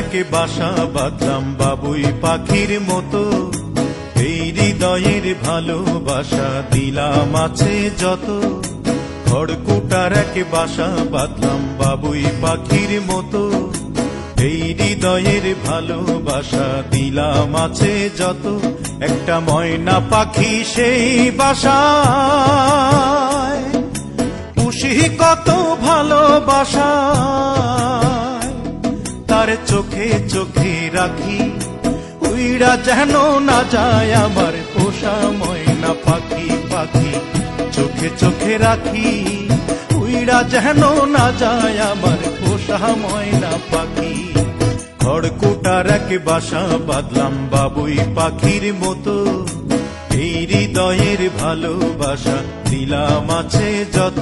এক বাসা বাঁধলাম বাবুই পাখির মতো, এই হৃদয়ের ভালোবাসা দিলাম আছে যত। খড়কুটার এক বাসা বাঁধলাম বাবুই পাখির মতো, এই হৃদয়ের ভালোবাসা দিলাম আছে যত। একটা ময়না পাখি সেই বাসায়, পুষি কত ভালোবাসা, তার চোখে চোখে রাখি, উইড়া যেন না যায় আমার পোষা ময়না পাখি। পাখি চোখে চোখে রাখি, উইড়া যেন না যায় আমার পোষা ময়না পাখি। খড়কুটার এক বাসা বাঁধলাম বাবুই পাখির মতো, এই হৃদয়ের ভালোবাসা দিলাম আছে যত।